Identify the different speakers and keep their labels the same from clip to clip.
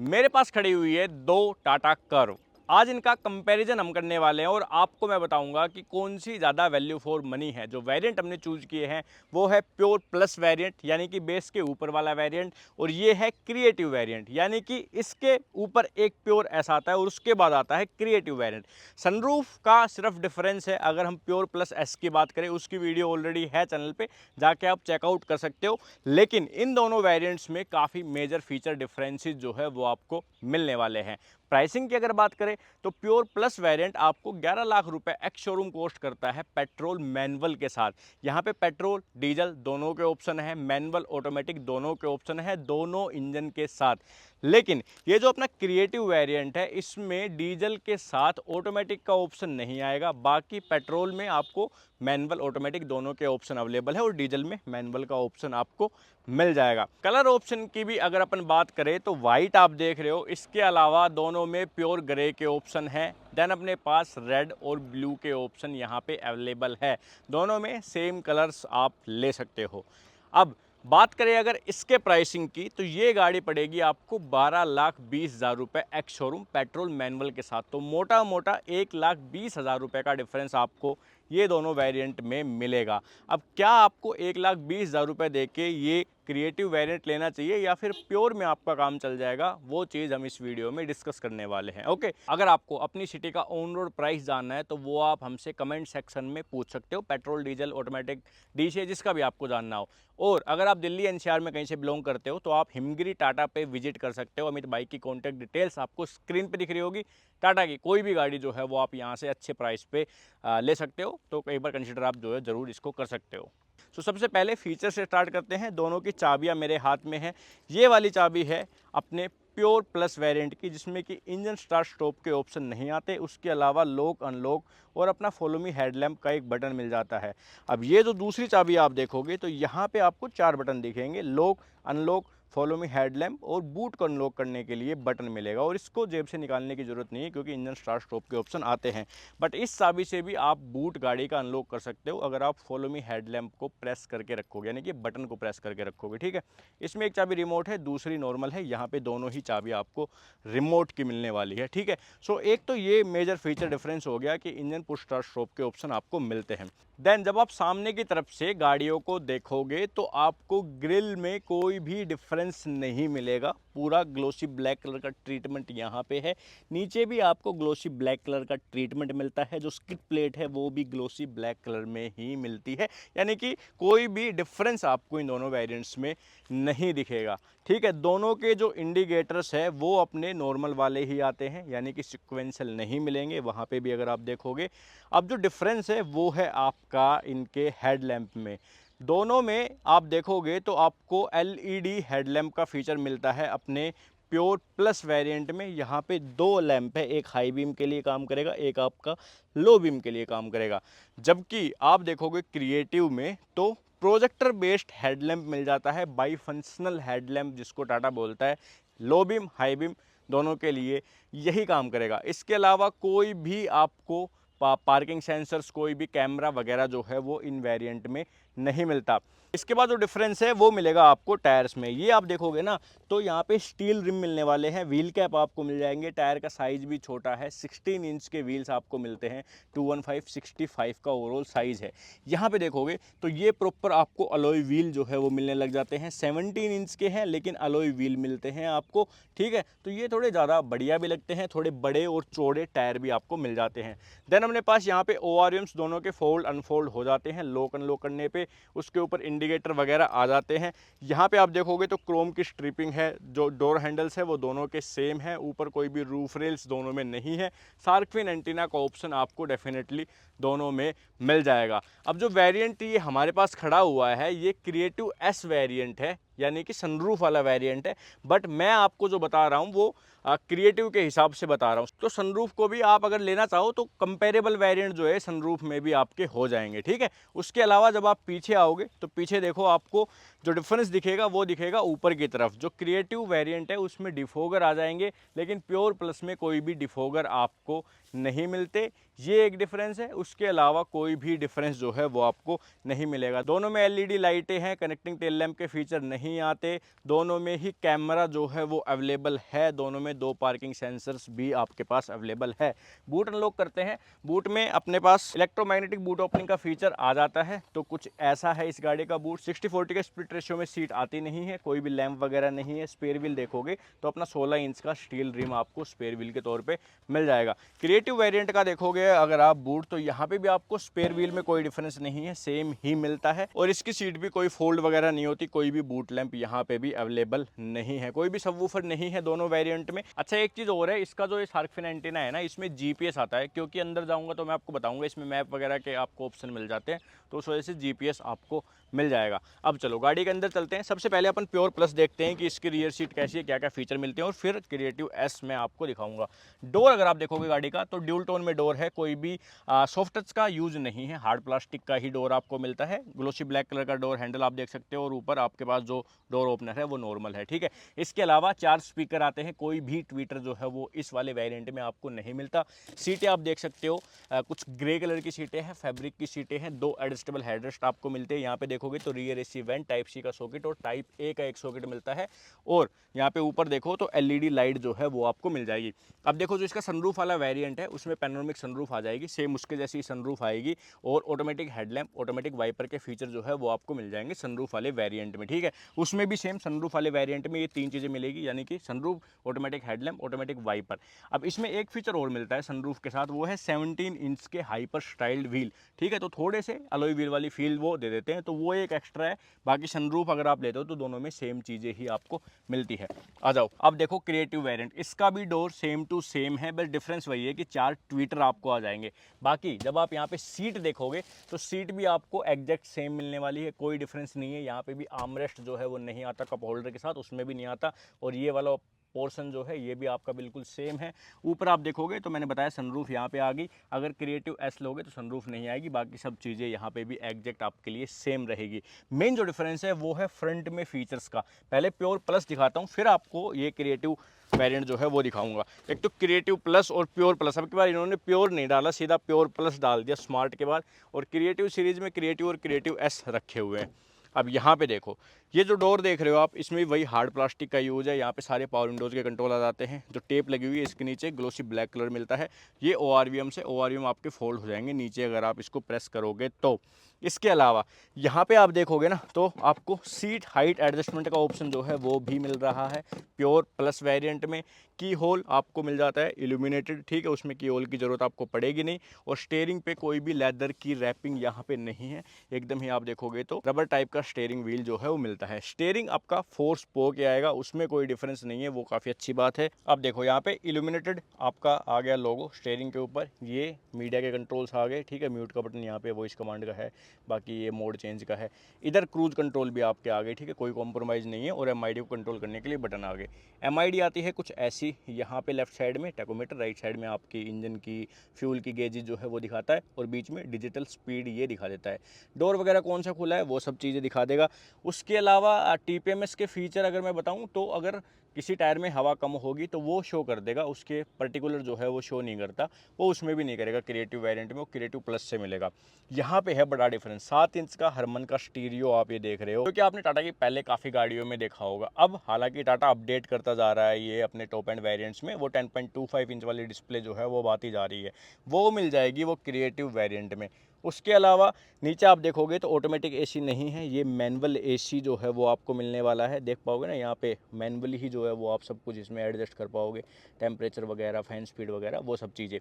Speaker 1: मेरे पास खड़ी हुई है दो टाटा कर्व। आज इनका कंपैरिजन हम करने वाले हैं और आपको मैं बताऊंगा कि कौन सी ज़्यादा वैल्यू फॉर मनी है। जो वेरिएंट हमने चूज़ किए हैं वो है प्योर प्लस वेरिएंट, यानी कि बेस के ऊपर वाला वेरिएंट, और ये है क्रिएटिव वेरिएंट, यानी कि इसके ऊपर एक प्योर एस आता है और उसके बाद आता है क्रिएटिव वेरिएंट। सनरूफ का सिर्फ डिफरेंस है। अगर हम प्योर प्लस एस की बात करें, उसकी वीडियो ऑलरेडी है चैनल पे, जाके आप चेकआउट कर सकते हो। लेकिन इन दोनों वेरिएंट्स में काफ़ी मेजर फीचर डिफरेंसेस जो है वो आपको मिलने वाले हैं। प्राइसिंग की अगर बात करें तो प्योर प्लस वेरिएंट आपको 11 लाख रुपए एक्स शोरूम कॉस्ट करता है पेट्रोल मैनुअल के साथ। यहाँ पे पेट्रोल डीजल दोनों के ऑप्शन है, मैनुअल ऑटोमेटिक दोनों के ऑप्शन है, दोनों इंजन के साथ। लेकिन ये जो अपना क्रिएटिव वेरिएंट है, इसमें डीजल के साथ ऑटोमेटिक का ऑप्शन नहीं आएगा। बाकी पेट्रोल में आपको मैनुअल ऑटोमेटिक दोनों के ऑप्शन अवेलेबल है और डीजल में मैनुअल का ऑप्शन आपको मिल जाएगा। कलर ऑप्शन की भी अगर अपन बात करें तो वाइट आप देख रहे हो, इसके अलावा दोनों में प्योर ग्रे के ऑप्शन है। देन अपने पास रेड और ब्लू के ऑप्शन यहाँ पे अवेलेबल है। दोनों में सेम कलर्स आप ले सकते हो। अब बात करें अगर इसके प्राइसिंग की, तो ये गाड़ी पड़ेगी आपको 12,20,000 रुपये एक्स शोरूम पेट्रोल मैनुअल के साथ। तो मोटा मोटा 1,20,000 रुपये का डिफरेंस आपको ये दोनों वेरिएंट में मिलेगा। अब क्या आपको 1,20,000 रुपये दे के ये क्रिएटिव वेरिएंट लेना चाहिए या फिर प्योर में आपका काम चल जाएगा, वो चीज़ हम इस वीडियो में डिस्कस करने वाले हैं। ओके, अगर आपको अपनी सिटी का ऑन रोड प्राइस जानना है तो वो आप हमसे कमेंट सेक्शन में पूछ सकते हो, पेट्रोल डीजल ऑटोमेटिक डीसी जिसका भी आपको जानना हो। और अगर आप दिल्ली एनसीआर में कहीं से बिलोंग करते हो तो आप हिमगिरी टाटा पे विजिट कर सकते हो। अमित भाई की कॉन्टैक्ट डिटेल्स आपको स्क्रीन पे दिख रही होगी। टाटा की कोई भी गाड़ी जो है वो आप यहाँ से अच्छे प्राइस पे ले सकते हो, तो एक बार कंसिडर आप जो है ज़रूर इसको कर सकते हो। तो सबसे पहले फीचर से स्टार्ट करते हैं। दोनों की चाबियां मेरे हाथ में है। ये वाली चाबी है अपने प्योर प्लस वेरिएंट की, जिसमें कि इंजन स्टार्ट स्टॉप के ऑप्शन नहीं आते। उसके अलावा लॉक अनलॉक और अपना फॉलो मी हेडलैम्प का एक बटन मिल जाता है। अब ये जो दूसरी चाबी आप देखोगे तो यहाँ पे आपको 4 बटन दिखेंगे, lock unlock follow me headlamp और बूट को अनलॉक करने के लिए बटन मिलेगा। और इसको जेब से निकालने की ज़रूरत नहीं है क्योंकि इंजन स्टार्ट स्टॉप के ऑप्शन आते हैं। बट इस चाबी से भी आप बूट गाड़ी का अनलॉक कर सकते हो अगर आप फॉलो मी हेडलैम्प को प्रेस करके रखोगे, यानी कि बटन को प्रेस करके रखोगे। ठीक है, इसमें एक चाबी रिमोट है, दूसरी नॉर्मल है। यहाँ पे दोनों ही चाबी आपको रिमोट की मिलने वाली है। ठीक है, सो एक तो ये मेजर फीचर डिफरेंस हो गया कि इंजन पुश स्टार्ट स्टॉप के ऑप्शन आपको मिलते हैं। देन जब आप सामने की तरफ से गाड़ियों को देखोगे तो आपको ग्रिल में कोई भी डिफरेंस नहीं मिलेगा। पूरा ग्लोसी ब्लैक कलर का ट्रीटमेंट यहाँ पे है। नीचे भी आपको ग्लोसी ब्लैक कलर का ट्रीटमेंट मिलता है। जो स्किड प्लेट है वो भी ग्लोसी ब्लैक कलर में ही मिलती है, यानी कि कोई भी डिफरेंस आपको इन दोनों वेरिएंट्स में नहीं दिखेगा। ठीक है, दोनों के जो इंडिकेटर्स है वो अपने नॉर्मल वाले ही आते हैं, यानी कि सिक्वेंशियल नहीं मिलेंगे। वहाँ पे भी अगर आप देखोगे, अब जो डिफरेंस है वो है आपका इनके हेडलैम्प में। दोनों में आप देखोगे तो आपको एलईडी हेडलैम्प का फीचर मिलता है अपने प्योर प्लस वेरिएंट में। यहाँ पे 2 लैंप है, एक हाई बीम के लिए काम करेगा, एक आपका लो बीम के लिए काम करेगा। जबकि आप देखोगे क्रिएटिव में तो प्रोजेक्टर बेस्ड हेडलैम्प मिल जाता है, बाई फंक्शनल हेडलैम्प जिसको टाटा बोलता है। लो बीम हाई बीम दोनों के लिए यही काम करेगा। इसके अलावा कोई भी आपको पार्किंग सेंसर्स, कोई भी कैमरा वगैरह जो है वो इन वेरिएंट में नहीं मिलता। इसके बाद जो डिफरेंस है वो मिलेगा आपको टायर्स में। ये आप देखोगे ना तो यहाँ पे स्टील रिम मिलने वाले हैं, व्हील कैप आपको मिल जाएंगे। टायर का साइज भी छोटा है, 16 इंच के व्हील्स आपको मिलते हैं। 215/65 का ओवरऑल साइज है। यहाँ पे देखोगे तो ये प्रॉपर आपको अलॉय व्हील जो है वो मिलने लग जाते हैं। 17 इंच के हैं लेकिन अलॉय व्हील मिलते हैं आपको। ठीक है, तो ये थोड़े ज़्यादा बढ़िया भी लगते हैं, थोड़े बड़े और चौड़े टायर भी आपको मिल जाते हैं। देन अपने पास यहाँ पे ORMs दोनों के फोल्ड अनफोल्ड हो जाते हैं। लॉक अनलॉक करने पे उसके ऊपर इंडिकेटर वगैरह आ जाते हैं। यहाँ पे आप देखोगे तो क्रोम की स्ट्रिपिंग है। जो डोर हैंडल्स है वो दोनों के सेम है, ऊपर कोई भी रूफ रेल्स दोनों में नहीं है। शार्क फिन एंटीना का ऑप्शन आपको डेफिनेटली दोनों में मिल जाएगा। अब जो वेरिएंट ये हमारे पास खड़ा हुआ है ये क्रिएटिव एस वेरिएंट है, यानी कि सनरूफ वाला वेरिएंट है। बट मैं आपको जो बता रहा हूँ वो क्रिएटिव के हिसाब से बता रहा हूँ। तो सनरूफ को भी आप अगर लेना चाहो तो कंपेरेबल वेरिएंट जो है सनरूफ में भी आपके हो जाएंगे, ठीक है। उसके अलावा जब आप पीछे आओगे तो पीछे देखो आपको जो डिफरेंस दिखेगा वो दिखेगा ऊपर की तरफ। जो क्रिएटिव वेरिएंट है उसमें डिफोगर आ जाएंगे, लेकिन प्योर प्लस में कोई भी डिफोगर आपको नहीं मिलते। ये एक डिफरेंस है, उसके अलावा कोई भी डिफरेंस जो है वो आपको नहीं मिलेगा। दोनों में एलईडी लाइटें हैं, कनेक्टिंग टेल लैंप के फीचर नहीं आते, दोनों में ही कैमरा जो है वो अवेलेबल है, दोनों में 2 पार्किंग सेंसर्स भी आपके पास अवेलेबल है। बूट अनलॉक करते हैं, बूट में अपने पास इलेक्ट्रोमैग्नेटिक बूट ओपनिंग का फीचर आ जाता है। तो कुछ ऐसा है इस गाड़ी का बूट। 60/40 के स्प्लिट रेशियो में सीट आती नहीं है, कोई भी लैंप वगैरह नहीं है। स्पेयर व्हील देखोगे तो अपना 16 इंच का स्टील रिम आपको स्पेयर व्हील के तौर पे मिल जाएगा। क्रिएटिव वेरिएंट का देखोगे अगर आप बूट, तो यहाँ पे भी आपको स्पेयर व्हील में कोई डिफरेंस नहीं है, सेम ही मिलता है। और इसकी सीट भी कोई फोल्ड वगैरह नहीं होती, कोई भी बूट लैंप यहाँ पे भी अवेलेबल नहीं है, कोई भी सबवूफर नहीं है दोनों वेरिएंट में। अच्छा एक चीज़ और है, इसका जो ये शार्क फिन एंटीना है ना, इसमें जीपीएस आता है, क्योंकि अंदर जाऊँगा तो मैं आपको बताऊँगा इसमें मैप वगैरह के आपको ऑप्शन मिल जाते हैं, तो उस वजह से जीपीएस आपको मिल जाएगा। अब चलो गाड़ी के अंदर चलते हैं। सबसे पहले अपन प्योर प्लस देखते हैं कि इसकी रियर सीट कैसी है, क्या क्या फीचर मिलते हैं, और फिर क्रिएटिव एस में आपको दिखाऊंगा। डोर अगर आप देखोगे गाड़ी का तो ड्यूल टोन में डोर है, कोई भी सॉफ्ट टच का यूज नहीं है, हार्ड प्लास्टिक का ही डोर आपको मिलता है। ग्लोसी ब्लैक कलर का डोर हैंडल आप देख सकते हो, और ऊपर आपके पास जो डोर ओपनर है वो नॉर्मल है, ठीक है। इसके अलावा 4 स्पीकर आते हैं, कोई भी ट्विटर जो है वो इस वाले वेरिएंट में आपको नहीं मिलता। सीटें आप देख सकते हो, कुछ ग्रे कलर की सीटें हैं, फैब्रिक की सीटें हैं, 2 एडजस्टेबल हेडरेस्ट आपको मिलते हैं। यहाँ पे देखोगे तो rear AC vent, type C का सॉकेट और टाइप ए का एक सॉकेट मिलता है। और यहाँ पे ऊपर देखो तो एलईडी लाइट जो है वो आपको मिल जाएगी। अब देखो जो इसका सनरूफ वाला वेरिएंट है उसमें पैनोरामिक सनरूफ आ जाएगी, सेम उसके जैसी सनरूफ आएगी, और ऑटोमेटिक हेडलैम्प, ऑटोमेटिक वाइपर के फीचर जो है वो आपको मिल जाएंगे सनरूफ वाले वेरिएंट में, ठीक है। उसमें भी सेम सनरूफ वाले वेरिएंट में ये 3 चीज़ें मिलेगी, यानी कि sunroof, automatic headlamp, automatic wiper. अब इसमें एक फीचर और मिलता है सनरूफ के साथ, वो है 17 इंच के हाइपर स्टाइल्ड व्हील, ठीक है। तो थोड़े से अलॉय व्हील वाली फील वो दे देते हैं, तो वो एक एक्स्ट्रा है। बाकी सनरूफ अगर आप लेते हो तो दोनों में सेम चीज़ें ही आपको मिलती है। आ जाओ अब देखो क्रिएटिव वेरिएंट, इसका भी डोर सेम टू सेम है, बस डिफरेंस वही है कि 4 ट्विटर आपको आ जाएंगे। बाकी जब आप यहाँ पे सीट देखोगे तो सीट भी आपको एग्जैक्ट सेम मिलने वाली है, कोई डिफरेंस नहीं है। यहाँ पे भी आर्मरेस्ट जो है वो नहीं आता कप होल्डर के साथ, उसमें भी नहीं आता, और ये वाला पोर्शन जो है ये भी आपका बिल्कुल सेम है। ऊपर आप देखोगे तो मैंने बताया सनरूफ यहाँ पे आ गई, अगर क्रिएटिव एस लोगे तो सनरूफ नहीं आएगी, बाकी सब चीज़ें यहाँ पे भी एग्जैक्ट आपके लिए सेम रहेगी। मेन जो डिफरेंस है वो है फ्रंट में फीचर्स का। पहले प्योर प्लस दिखाता हूँ, फिर आपको ये क्रिएटिव वेरिएंट जो है वो दिखाऊंगा। एक तो क्रिएटिव प्लस और प्योर प्लस, अब की बार इन्होंने प्योर नहीं डाला, सीधा प्योर प्लस डाल दिया स्मार्ट के बाद, और क्रिएटिव सीरीज में क्रिएटिव और क्रिएटिव एस रखे हुए हैं। अब यहाँ पे देखो, ये जो डोर देख रहे हो आप, इसमें वही हार्ड प्लास्टिक का यूज है। यहाँ पे सारे पावर विंडोज़ के कंट्रोल आ जाते हैं। जो टेप लगी हुई है इसके नीचे ग्लोसी ब्लैक कलर मिलता है, ये ORVM से, ORVM आपके फोल्ड हो जाएंगे नीचे अगर आप इसको प्रेस करोगे तो। इसके अलावा यहाँ पे आप देखोगे ना तो आपको सीट हाइट एडजस्टमेंट का ऑप्शन जो है वो भी मिल रहा है प्योर प्लस वेरिएंट में। की होल आपको मिल जाता है इल्यूमिनेटेड, ठीक है, उसमें की होल की ज़रूरत आपको पड़ेगी नहीं। और स्टीयरिंग पे कोई भी लेदर की रैपिंग यहाँ पे नहीं है, एकदम ही आप देखोगे तो रबर टाइप का स्टीयरिंग व्हील जो है वो मिलता है। स्टीयरिंग आपका 4 स्पोक के आएगा, उसमें कोई डिफरेंस नहीं है, वो काफ़ी अच्छी बात है। अब देखो यहाँ पे इल्यूमिनेटेड आपका आ गया लोगो स्टीयरिंग के ऊपर, ये मीडिया के कंट्रोल्स आ गए, ठीक है। म्यूट का बटन यहाँ पे वॉइस कमांड का है, बाकी ये मोड चेंज का है। इधर क्रूज कंट्रोल भी आपके आ गए, ठीक है, कोई कॉम्प्रोमाइज़ नहीं है। और MID को कंट्रोल करने के लिए बटन आ गए। MID आती है कुछ ऐसी, यहाँ पे लेफ्ट साइड में टैकोमीटर, राइट साइड में आपकी इंजन की फ्यूल की गेजेज जो है वो दिखाता है, और बीच में डिजिटल स्पीड ये दिखा देता है। डोर वगैरह कौन सा खुला है वो सब चीज़ें दिखा देगा। उसके अलावा TPMS के फीचर अगर मैं बताऊँ तो अगर किसी टायर में हवा कम होगी तो वो शो कर देगा, उसके पर्टिकुलर जो है वो शो नहीं करता, वो उसमें भी नहीं करेगा क्रिएटिव वेरिएंट में, वो क्रिएटिव प्लस से मिलेगा। यहाँ पे है बड़ा डिफरेंस, 7 इंच का हरमन का स्टीरियो आप ये देख रहे हो, क्योंकि आपने टाटा की पहले काफ़ी गाड़ियों में देखा होगा। अब हालांकि टाटा अपडेट करता जा रहा है ये अपने टॉप एंड वेरिएंट्स में, वो 10.25 इंच वाली डिस्प्ले जो है वो आती जा रही है, वो मिल जाएगी वो क्रिएटिव वेरिएंट में। उसके अलावा नीचे आप देखोगे तो ऑटोमेटिक AC नहीं है, ये मैनुअल AC जो है वो आपको मिलने वाला है। देख पाओगे ना यहाँ पे मैनुअली ही जो है वो आप सब कुछ इसमें एडजस्ट कर पाओगे, टेम्परेचर वगैरह, फैन स्पीड वगैरह, वो सब चीज़ें।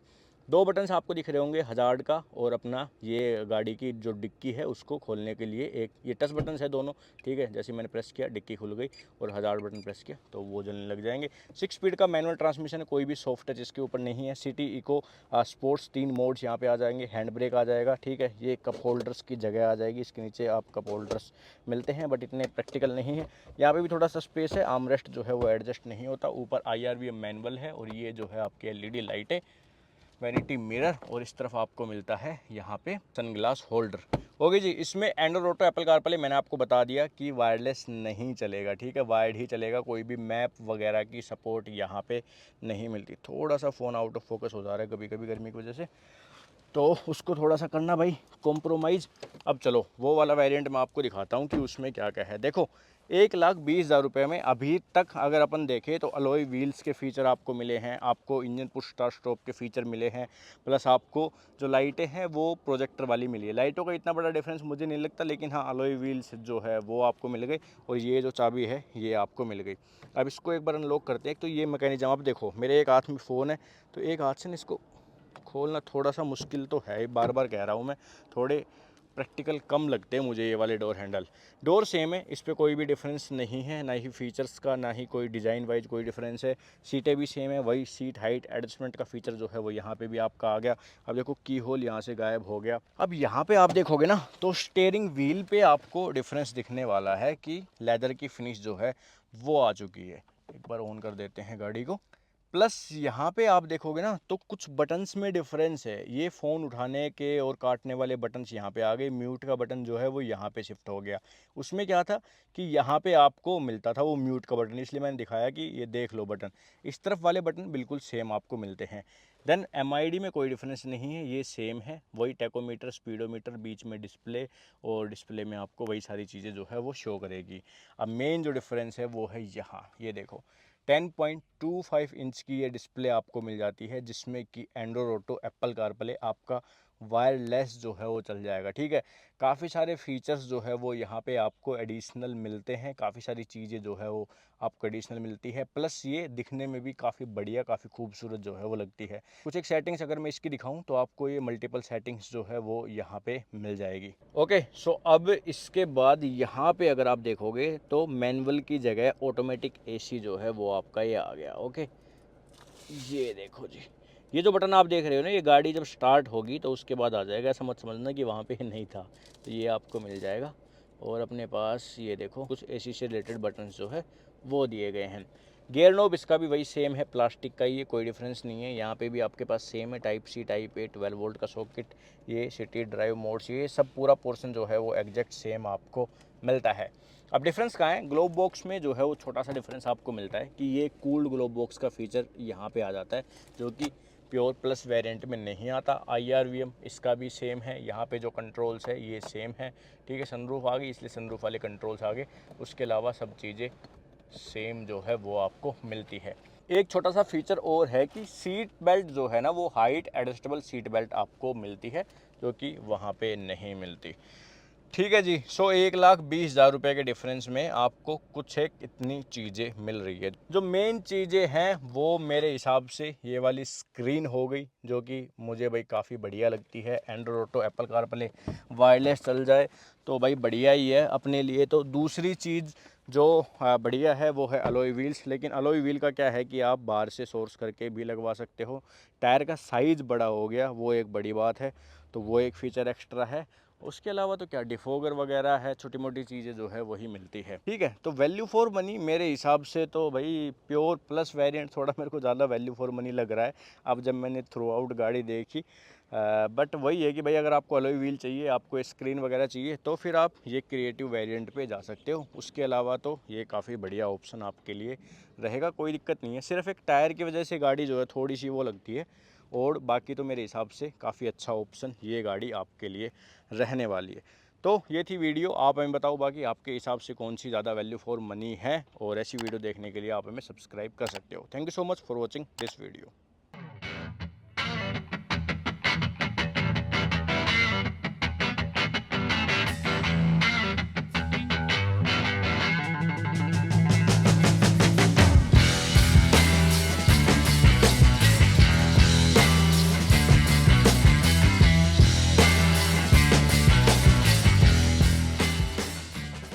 Speaker 1: 2 बटन्स आपको दिख रहे होंगे, हजार्ड का और अपना ये गाड़ी की जो डिक्की है उसको खोलने के लिए एक ये टच बटन्स है दोनों, ठीक है। जैसे मैंने प्रेस किया डिक्की खुल गई, और हजार्ड बटन प्रेस किया तो वो जलने लग जाएंगे। 6 स्पीड का मैनुअल ट्रांसमिशन है, कोई भी सॉफ्ट टच इसके ऊपर नहीं है। सिटी, इको, स्पोर्ट्स 3 मोड्स यहाँ पे आ जाएंगे। हैंड ब्रेक आ जाएगा, ठीक है। ये कप होल्डर्स की जगह आ जाएगी, इसके नीचे आप कप होल्डर्स मिलते हैं बट इतने प्रैक्टिकल नहीं है। यहाँ पे भी थोड़ा सा स्पेस है, आर्मरेस्ट जो है वो एडजस्ट नहीं होता। ऊपर IRVM मैनुअल है और ये जो है आपकी LED लाइट है, वैनिटी मिरर, और इस तरफ आपको मिलता है यहाँ पे सनग्लास होल्डर। ओके जी, इसमें एंड्रॉइड ऑटो, एप्पल कारप्ले मैंने आपको बता दिया कि वायरलेस नहीं चलेगा, ठीक है, वायर्ड ही चलेगा। कोई भी मैप वगैरह की सपोर्ट यहाँ पे नहीं मिलती। थोड़ा सा फ़ोन आउट ऑफ फोकस हो जा रहा है कभी कभी गर्मी की वजह से, तो उसको थोड़ा सा करना भाई कॉम्प्रोमाइज़। अब चलो वो वाला वेरिएंट मैं आपको दिखाता हूँ कि उसमें क्या क्या है। देखो 1,20,000 रुपये में अभी तक अगर अपन देखें तो अलॉय व्हील्स के फ़ीचर आपको मिले हैं, आपको इंजन पुश स्टार्ट स्टॉप के फ़ीचर मिले हैं, प्लस आपको जो लाइटें हैं वो प्रोजेक्टर वाली मिली है। लाइटों का इतना बड़ा डिफरेंस मुझे नहीं लगता, लेकिन हाँ अलॉय व्हील्स जो है वो आपको मिल गई, और ये जो चाबी है ये आपको मिल गई। अब इसको एक बार अनलॉक करते हैं। तो ये मैकेनिज्म, अब देखो मेरे एक हाथ में फ़ोन है, तो एक हाथ से ना इसको खोलना थोड़ा सा मुश्किल तो है, बार बार कह रहा हूँ मैं, थोड़े प्रैक्टिकल कम लगते हैं मुझे ये वाले डोर हैंडल। डोर सेम है, इस पर कोई भी डिफरेंस नहीं है, ना ही फीचर्स का, ना ही कोई डिज़ाइन वाइज कोई डिफरेंस है। सीटें भी सेम है, वही सीट हाइट एडजस्टमेंट का फीचर जो है वो यहाँ पे भी आपका आ गया। अब देखो की होल यहाँ से गायब हो गया। अब यहाँ पे आप देखोगे ना तो स्टीयरिंग व्हील पे आपको डिफरेंस दिखने वाला है कि लेदर की फिनिश जो है वो आ चुकी है। एक बार ऑन कर देते हैं गाड़ी को। प्लस यहाँ पे आप देखोगे ना तो कुछ बटन्स में डिफरेंस है। ये फ़ोन उठाने के और काटने वाले बटन्स यहाँ पे आ गए। म्यूट का बटन जो है वो यहाँ पे शिफ्ट हो गया। उसमें क्या था कि यहाँ पे आपको मिलता था वो म्यूट का बटन, इसलिए मैंने दिखाया कि ये देख लो बटन। इस तरफ वाले बटन बिल्कुल सेम आपको मिलते हैं। देन MID में कोई डिफरेंस नहीं है, ये सेम है। वही टैकोमीटर, स्पीडोमीटर, बीच में डिस्प्ले, और डिस्प्ले में आपको वही सारी चीज़ें जो है वो शो करेगी। अब मेन जो डिफरेंस है वो है यहाँ, ये देखो 10.25 इंच की ये डिस्प्ले आपको मिल जाती है, जिसमें कि एंड्रॉइड ऑटो, एप्पल कारप्ले आपका वायरलेस जो है वो चल जाएगा, ठीक है। काफ़ी सारे फीचर्स जो है वो यहाँ पे आपको एडिशनल मिलते हैं, काफ़ी सारी चीज़ें जो है वो आपको एडिशनल मिलती है। प्लस ये दिखने में भी काफ़ी बढ़िया, काफ़ी खूबसूरत जो है वो लगती है। कुछ एक सेटिंग्स अगर मैं इसकी दिखाऊं तो आपको ये मल्टीपल सेटिंग्स जो है वो यहाँ पे मिल जाएगी। ओके, सो अब इसके बाद यहाँ पे अगर आप देखोगे तो मैनुअल की जगह ऑटोमेटिक AC जो है वो आपका ये आ गया। ओके, ये देखो जी, ये जो बटन आप देख रहे हो ना, ये गाड़ी जब स्टार्ट होगी तो उसके बाद आ जाएगा, ऐसा मत समझना कि वहाँ पे नहीं था। तो ये आपको मिल जाएगा। और अपने पास ये देखो कुछ AC से रिलेटेड बटन्स जो है वो दिए गए हैं। गियर नोब इसका भी वही सेम है, प्लास्टिक का ही है, कोई डिफरेंस नहीं है। यहाँ पे भी आपके पास सेम है, type C, type A, 12 volt का सॉकेट, ये सिटी ड्राइव मोड्स, ये सब पूरा पोर्शन जो है वो एग्जैक्ट सेम आपको मिलता है। अब डिफरेंस कहाँ है? ग्लोब बॉक्स में जो है वो छोटा सा डिफरेंस आपको मिलता है कि ये कूल्ड ग्लोब बॉक्स का फीचर यहाँ पे आ जाता है, जो कि प्योर प्लस वेरिएंट में नहीं आता। IRVM इसका भी सेम है, यहाँ पे जो कंट्रोल्स है ये सेम है, ठीक है। सनरूफ आ गई इसलिए सनरूफ वाले कंट्रोल्स आ गए, उसके अलावा सब चीज़ें सेम जो है वो आपको मिलती है। एक छोटा सा फीचर और है कि सीट बेल्ट जो है ना वो हाइट एडजस्टेबल सीट बेल्ट आपको मिलती है, जो कि वहाँ पे नहीं मिलती, ठीक है जी। सो 1,20,000 रुपये के डिफरेंस में आपको कुछ एक इतनी चीज़ें मिल रही है। जो मेन चीज़ें हैं वो मेरे हिसाब से ये वाली स्क्रीन हो गई, जो कि मुझे भाई काफ़ी बढ़िया लगती है। Android auto, Apple CarPlay wireless चल जाए तो भाई बढ़िया ही है अपने लिए। तो दूसरी चीज़ जो बढ़िया है वो है अलॉय व्हील्स। लेकिन अलॉय व्हील का क्या है कि आप बाहर से सोर्स करके भी लगवा सकते हो। टायर का साइज़ बड़ा हो गया, वो एक बड़ी बात है, तो वो एक फ़ीचर एक्स्ट्रा है। उसके अलावा तो क्या, डिफोगर वगैरह है, छोटी मोटी चीज़ें जो है वही मिलती है, ठीक है। तो वैल्यू फॉर मनी मेरे हिसाब से तो भाई प्योर प्लस वेरिएंट थोड़ा मेरे को ज़्यादा वैल्यू फॉर मनी लग रहा है अब जब मैंने थ्रू आउट गाड़ी देखी। बट वही है कि भाई अगर आपको अलॉय व्हील चाहिए, आपको स्क्रीन वगैरह चाहिए, तो फिर आप ये क्रिएटिव वेरिएंट पे जा सकते हो। उसके अलावा तो ये काफ़ी बढ़िया ऑप्शन आपके लिए रहेगा, कोई दिक्कत नहीं है। सिर्फ एक टायर की वजह से गाड़ी जो है थोड़ी सी वो लगती है, और बाकी तो मेरे हिसाब से काफ़ी अच्छा ऑप्शन ये गाड़ी आपके लिए रहने वाली है। तो ये थी वीडियो, आप हमें बताओ बाकी आपके हिसाब से कौन सी ज़्यादा वैल्यू फॉर मनी है, और ऐसी वीडियो देखने के लिए आप हमें सब्सक्राइब कर सकते हो। Thank you so much for watching this video.